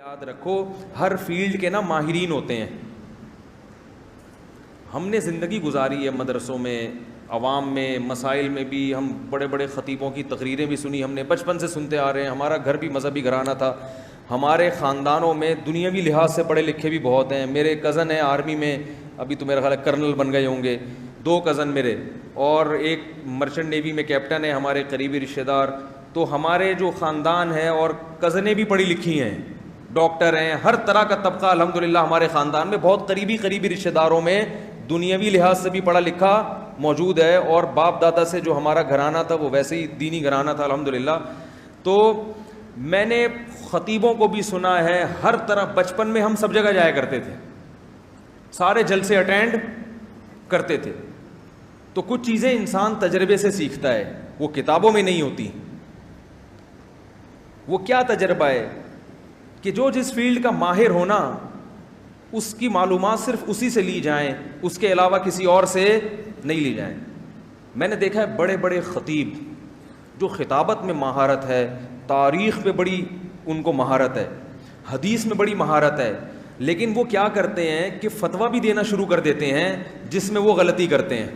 یاد رکھو ہر فیلڈ کے نا ماہرین ہوتے ہیں. ہم نے زندگی گزاری ہے مدرسوں میں, عوام میں, مسائل میں بھی. ہم بڑے بڑے خطیبوں کی تقریریں بھی سنی, ہم نے بچپن سے سنتے آ رہے ہیں. ہمارا گھر بھی مذہبی گھرانہ تھا. ہمارے خاندانوں میں دنیاوی لحاظ سے پڑھے لکھے بھی بہت ہیں. میرے کزن ہیں آرمی میں, ابھی تو میرا خیال ہے کرنل بن گئے ہوں گے. 2 کزن میرے, اور ایک مرچنٹ نیوی میں کیپٹن ہے ہمارے قریبی رشتہ دار. تو ہمارے جو خاندان ہے اور کزنیں بھی پڑھی لکھی ہیں, ڈاکٹر ہیں, ہر طرح کا طبقہ الحمدللہ ہمارے خاندان میں. بہت قریبی رشتہ داروں میں دنیاوی لحاظ سے بھی پڑھا لکھا موجود ہے, اور باپ دادا سے جو ہمارا گھرانہ تھا وہ ویسے ہی دینی گھرانہ تھا الحمدللہ. تو میں نے خطیبوں کو بھی سنا ہے ہر طرح. بچپن میں ہم سب جگہ جایا کرتے تھے, سارے جلسے اٹینڈ کرتے تھے. تو کچھ چیزیں انسان تجربے سے سیکھتا ہے, وہ کتابوں میں نہیں ہوتی. وہ کیا تجربہ ہے کہ جو جس فیلڈ کا ماہر ہونا, اس کی معلومات صرف اسی سے لی جائیں, اس کے علاوہ کسی اور سے نہیں لی جائیں. میں نے دیکھا ہے بڑے بڑے خطیب جو خطابت میں مہارت ہے, تاریخ میں بڑی ان کو مہارت ہے, حدیث میں بڑی مہارت ہے, لیکن وہ کیا کرتے ہیں کہ فتویٰ بھی دینا شروع کر دیتے ہیں جس میں وہ غلطی کرتے ہیں.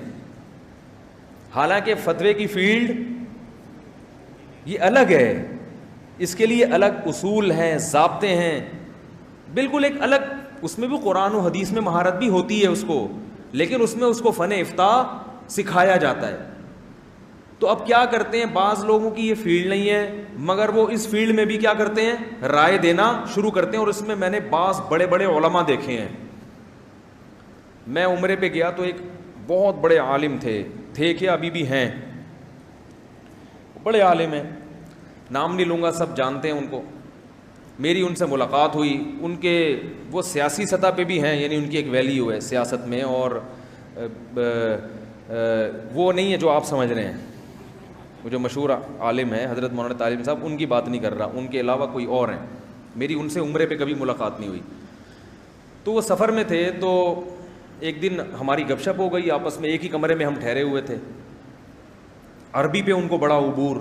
حالانکہ فتوے کی فیلڈ یہ الگ ہے, اس کے لیے الگ اصول ہیں, ضابطے ہیں, بالکل ایک الگ. اس میں بھی قرآن و حدیث میں مہارت بھی ہوتی ہے اس کو, لیکن اس میں اس کو فن افتاء سکھایا جاتا ہے. تو اب کیا کرتے ہیں, بعض لوگوں کی یہ فیلڈ نہیں ہے مگر وہ اس فیلڈ میں بھی کیا کرتے ہیں, رائے دینا شروع کرتے ہیں. اور اس میں نے بعض بڑے بڑے علماء دیکھے ہیں. میں عمرے پہ گیا تو ایک بہت بڑے عالم تھے کہ ابھی بھی ہیں, بڑے عالم ہیں, نام نہیں لوں گا, سب جانتے ہیں ان کو. میری ان سے ملاقات ہوئی. ان کے وہ سیاسی سطح پہ بھی ہیں, یعنی ان کی ایک ویلیو ہے سیاست میں, اور وہ نہیں ہے جو آپ سمجھ رہے ہیں. وہ جو مشہور عالم ہے حضرت مولانا طالب صاحب, ان کی بات نہیں کر رہا, ان کے علاوہ کوئی اور ہیں. میری ان سے عمرے پہ کبھی ملاقات نہیں ہوئی. تو وہ سفر میں تھے, تو ایک دن ہماری گپ شپ ہو گئی آپس میں. ایک ہی کمرے میں ہم ٹھہرے ہوئے تھے. عربی پہ ان کو بڑا عبور.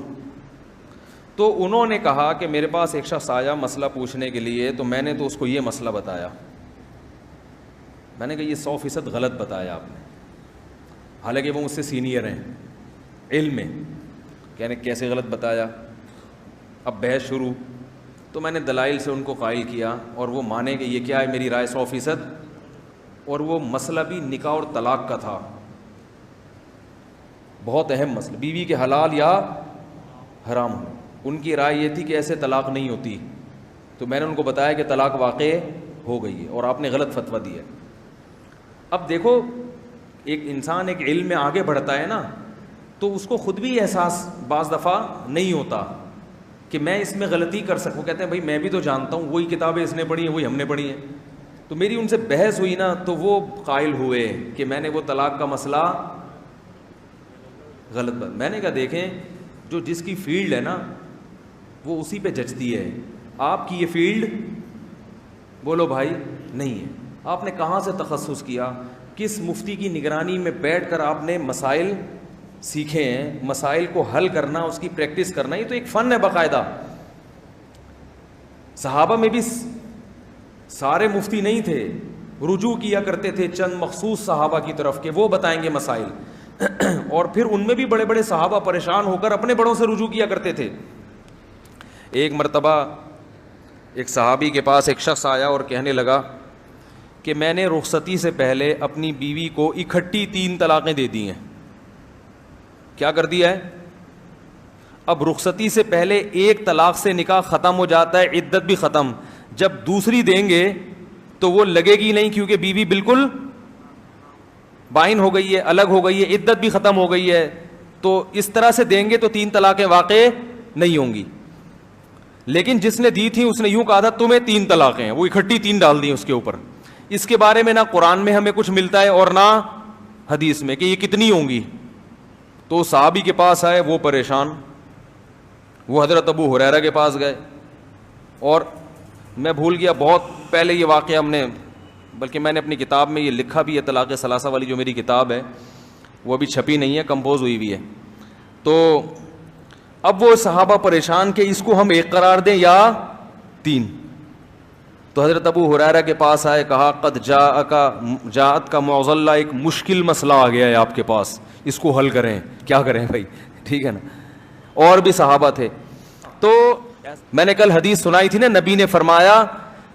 تو انہوں نے کہا کہ میرے پاس ایک شخص آیا مسئلہ پوچھنے کے لیے, تو میں نے تو اس کو یہ مسئلہ بتایا. میں نے کہا یہ 100% غلط بتایا آپ نے, حالانکہ وہ مجھ سے سینئر ہیں علم میں. کہنے کیسے غلط بتایا؟ اب بحث شروع. تو میں نے دلائل سے ان کو قائل کیا, اور وہ مانے کہ یہ کیا ہے, میری رائے 100%. اور وہ مسئلہ بھی نکاح اور طلاق کا تھا, بہت اہم مسئلہ, بیوی کے حلال یا حرام ہو. ان کی رائے یہ تھی کہ ایسے طلاق نہیں ہوتی. تو میں نے ان کو بتایا کہ طلاق واقع ہو گئی ہے اور آپ نے غلط فتویٰ دیا. اب دیکھو ایک انسان ایک علم میں آگے بڑھتا ہے نا, تو اس کو خود بھی احساس بعض دفعہ نہیں ہوتا کہ میں اس میں غلطی کر سکوں. کہتے ہیں بھائی میں بھی تو جانتا ہوں, وہی کتابیں اس نے پڑھی ہیں, وہی ہم نے پڑھی ہیں. تو میری ان سے بحث ہوئی نا, تو وہ قائل ہوئے کہ میں نے وہ طلاق کا مسئلہ غلط بات. میں نے کہا دیکھیں جو جس کی فیلڈ ہے نا وہ اسی پہ جچتی ہے. آپ کی یہ فیلڈ بولو بھائی نہیں ہے. آپ نے کہاں سے تخصص کیا, کس مفتی کی نگرانی میں بیٹھ کر آپ نے مسائل سیکھے ہیں, مسائل کو حل کرنا, اس کی پریکٹس کرنا, یہ تو ایک فن ہے باقاعدہ. صحابہ میں بھی سارے مفتی نہیں تھے, رجوع کیا کرتے تھے چند مخصوص صحابہ کی طرف کہ وہ بتائیں گے مسائل. اور پھر ان میں بھی بڑے بڑے صحابہ پریشان ہو کر اپنے بڑوں سے رجوع کیا کرتے تھے. ایک مرتبہ ایک صحابی کے پاس ایک شخص آیا اور کہنے لگا کہ میں نے رخصتی سے پہلے اپنی بیوی کو اکٹھی 3 طلاقیں دے دی ہیں. کیا کر دیا ہے؟ اب رخصتی سے پہلے 1 طلاق سے نکاح ختم ہو جاتا ہے, عدت بھی ختم. جب دوسری دیں گے تو وہ لگے گی نہیں, کیونکہ بیوی بالکل بائن ہو گئی ہے, الگ ہو گئی ہے, عدت بھی ختم ہو گئی ہے. تو اس طرح سے دیں گے تو 3 طلاقیں واقع نہیں ہوں گی. لیکن جس نے دی تھی اس نے یوں کہا تھا تمہیں 3 طلاقیں ہیں, وہ اکٹھی 3 ڈال دی اس کے اوپر. اس کے بارے میں نہ قرآن میں ہمیں کچھ ملتا ہے اور نہ حدیث میں کہ یہ کتنی ہوں گی. تو صحابی کے پاس آئے, وہ پریشان. وہ حضرت ابو ہریرہ کے پاس گئے, اور میں بھول گیا بہت پہلے یہ واقعہ ہم نے, بلکہ میں نے اپنی کتاب میں یہ لکھا بھی ہے, طلاق ثلاثہ والی جو میری کتاب ہے وہ ابھی چھپی نہیں ہے, کمپوز ہوئی بھی ہے. تو اب وہ صحابہ پریشان کہ اس کو ہم 1 قرار دیں یا 3. تو حضرت ابو ہریرہ کے پاس آئے, کہا قد جاءت کا معضلہ, ایک مشکل مسئلہ آ گیا ہے آپ کے پاس, اس کو حل کریں. کیا کریں بھائی, ٹھیک ہے نا. اور بھی صحابہ تھے. تو میں نے کل حدیث سنائی تھی نا, نبی نے فرمایا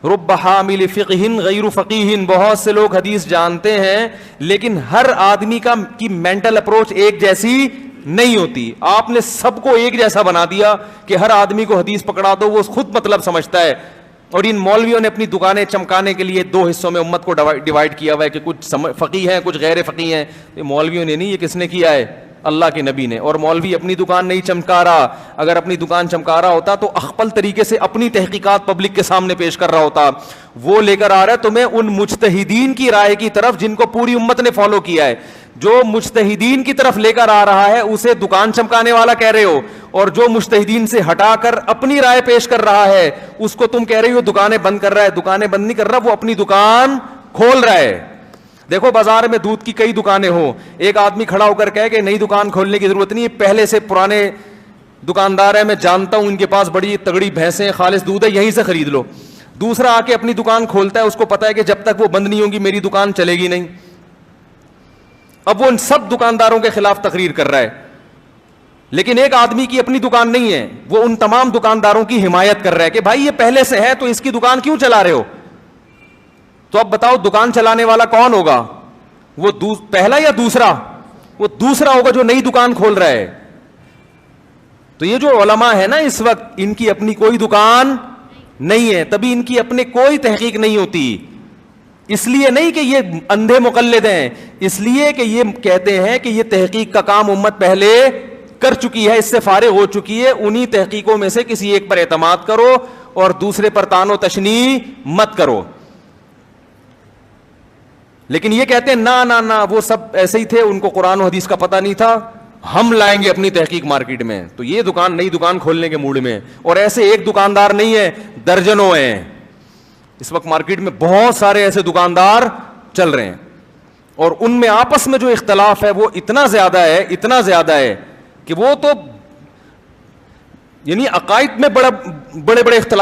رب حامل فقہ غیر فقیہ, بہت سے لوگ حدیث جانتے ہیں لیکن ہر آدمی کی مینٹل اپروچ ایک جیسی نہیں ہوتی. آپ نے سب کو ایک جیسا بنا دیا کہ ہر آدمی کو حدیث پکڑا دو, وہ خود مطلب سمجھتا ہے. اور ان مولویوں نے اپنی دکانیں چمکانے کے لیے دو حصوں میں امت کو ڈیوائڈ کیا ہوا ہے کہ کچھ فقیہ ہیں, کچھ غیر فقیہ ہیں. یہ مولویوں نے نہیں, یہ کس نے کیا ہے؟ اللہ کے نبی نے. اور مولوی اپنی دکان نہیں چمکا رہا, اگر اپنی دکان چمکا رہا ہوتا تو اخپل طریقے سے اپنی تحقیقات پبلک کے سامنے پیش کر رہا ہوتا. وہ لے کر آ رہا ہے تمہیں ان مجتہدین کی رائے کی طرف جن کو پوری امت نے فالو کیا ہے. جو مجتہدین کی طرف لے کر آ رہا ہے اسے دکان چمکانے والا کہہ رہے ہو, اور جو مجتہدین سے ہٹا کر اپنی رائے پیش کر رہا ہے اس کو تم کہہ رہے ہو دکانیں بند کر رہا ہے. دکانیں بند نہیں کر رہا, وہ اپنی دکان کھول رہا ہے. دیکھو بازار میں دودھ کی کئی دکانیں ہوں, ایک آدمی کھڑا ہو کر کہے کہ نئی دکان کھولنے کی ضرورت نہیں ہے, پہلے سے پرانے دکاندار ہیں, میں جانتا ہوں ان کے پاس بڑی تگڑی بھینسیں, خالص دودھ ہے, یہیں سے خرید لو. دوسرا آ کے اپنی دکان کھولتا ہے, اس کو پتا ہے کہ جب تک وہ بند نہیں ہوگی میری دکان چلے گی نہیں. اب وہ ان سب دکانداروں کے خلاف تقریر کر رہا ہے, لیکن ایک آدمی کی اپنی دکان نہیں ہے, وہ ان تمام دکانداروں کی حمایت کر رہا ہے کہ بھائی یہ پہلے سے ہے تو اس کی دکان کیوں چلا رہے ہو. تو اب بتاؤ دکان چلانے والا کون ہوگا, وہ پہلا یا دوسرا؟ وہ دوسرا ہوگا جو نئی دکان کھول رہا ہے. تو یہ جو علماء ہے نا اس وقت, ان کی اپنی کوئی دکان نہیں ہے, تبھی ان کی اپنے کوئی تحقیق نہیں ہوتی. اس لیے نہیں کہ یہ اندھے مقلد ہیں, اس لیے کہ یہ کہتے ہیں کہ یہ تحقیق کا کام امت پہلے کر چکی ہے, اس سے فارغ ہو چکی ہے. انہی تحقیقوں میں سے کسی ایک پر اعتماد کرو اور دوسرے پر تان و تشنیع مت کرو. لیکن یہ کہتے ہیں نہ وہ سب ایسے ہی تھے, ان کو قرآن و حدیث کا پتہ نہیں تھا, ہم لائیں گے اپنی تحقیق مارکیٹ میں. تو یہ دکان نئی دکان کھولنے کے موڈ میں, اور ایسے ایک دکاندار نہیں ہے, درجنوں ہیں اس وقت مارکیٹ میں. بہت سارے ایسے دکاندار چل رہے ہیں, اور ان میں آپس میں جو اختلاف ہے وہ اتنا زیادہ ہے کہ وہ تو یعنی عقائد میں بڑے بڑے اختلاف